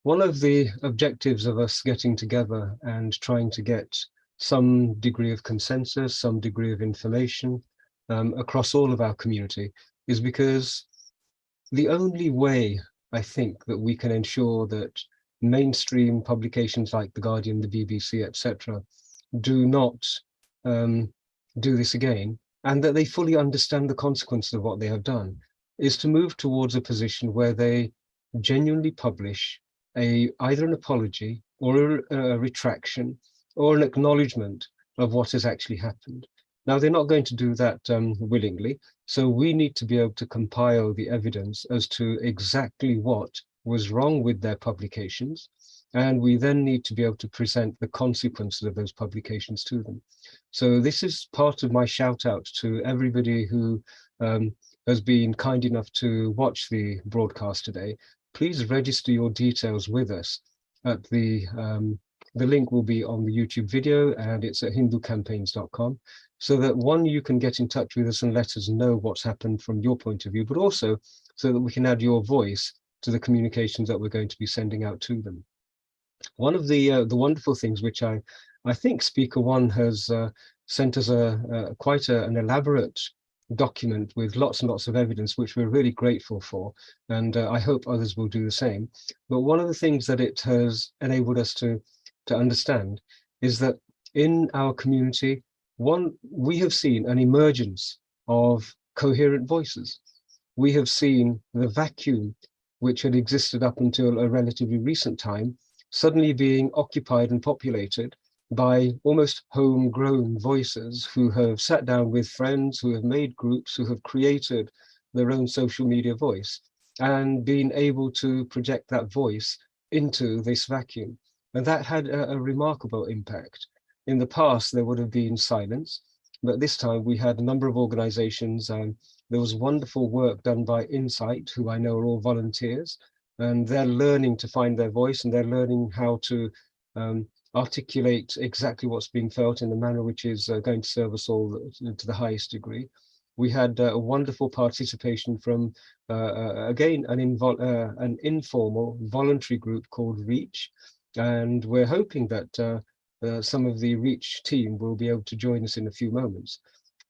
One of the objectives of us getting together and trying to get some degree of consensus, some degree of information across all of our community is because the only way I think that we can ensure that mainstream publications like The Guardian, the BBC, etc., do not do this again, and that they fully understand the consequences of what they have done, is to move towards a position where they genuinely publish either an apology or a retraction or an acknowledgement of what has actually happened. Now, they're not going to do that willingly, so we need to be able to compile the evidence as to exactly what was wrong with their publications, and we then need to be able to present the consequences of those publications to them. So this is part of my shout out to everybody who has been kind enough to watch the broadcast today. Please register your details with us at the link will be on the YouTube video, and it's at hinducampaigns.com, so that one, you can get in touch with us and let us know what's happened from your point of view, but also so that we can add your voice to the communications that we're going to be sending out to them. One of the wonderful things which I think Speaker One has sent us quite an elaborate document with lots and lots of evidence, which we're really grateful for, and I hope others will do the same. But one of the things that it has enabled us to understand is that in our community, we have seen an emergence of coherent voices. We have seen the vacuum which had existed up until a relatively recent time suddenly being occupied and populated by almost homegrown voices who have sat down with friends, who have made groups, who have created their own social media voice and been able to project that voice into this vacuum. And that had a remarkable impact. In the past, there would have been silence, but this time we had a number of organizations. There was wonderful work done by Insight, who I know are all volunteers, and they're learning to find their voice, and they're learning how to articulate exactly what's being felt in a manner which is going to serve us all to the highest degree. We had a wonderful participation from, again, an informal voluntary group called REACH, and we're hoping that some of the REACH team will be able to join us in a few moments.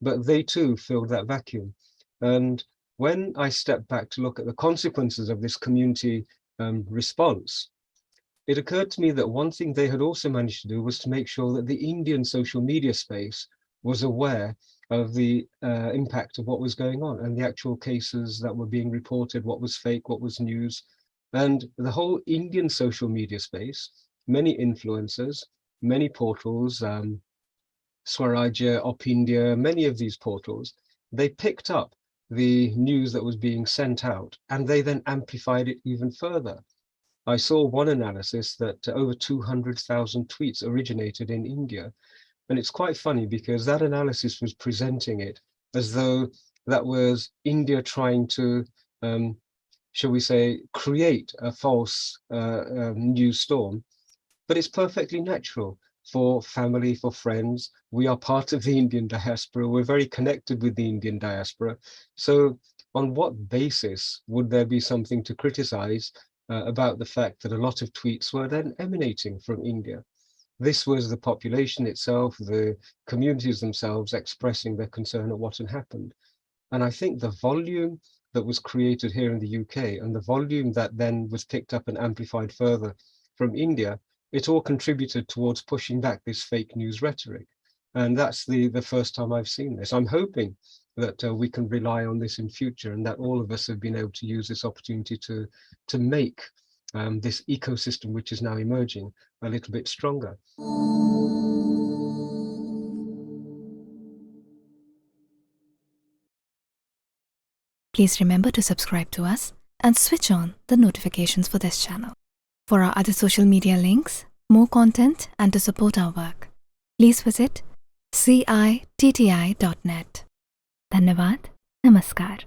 But they too filled that vacuum. And when I stepped back to look at the consequences of this community response, it occurred to me that one thing they had also managed to do was to make sure that the Indian social media space was aware of the impact of what was going on and the actual cases that were being reported, what was fake, what was news. And the whole Indian social media space, many influencers, many portals, Swarajya, Op India, many of these portals, they picked up the news that was being sent out and they then amplified it even further. I saw one analysis that over 200,000 tweets originated in India. And it's quite funny because that analysis was presenting it as though that was India trying to, shall we say, create a false news storm. But it's perfectly natural for family, for friends. We are part of the Indian diaspora. We're very connected with the Indian diaspora. So on what basis would there be something to criticize about the fact that a lot of tweets were then emanating from India? This was the population itself, the communities themselves expressing their concern at what had happened. And I think the volume that was created here in the UK and the volume that then was picked up and amplified further from India, it all contributed towards pushing back this fake news rhetoric. And that's the first time I've seen this. I'm hoping that we can rely on this in future and that all of us have been able to use this opportunity to make this ecosystem, which is now emerging, a little bit stronger. Please remember to subscribe to us and switch on the notifications for this channel. For our other social media links, more content, and to support our work, please visit citti.net. Dhanyavad. Namaskar.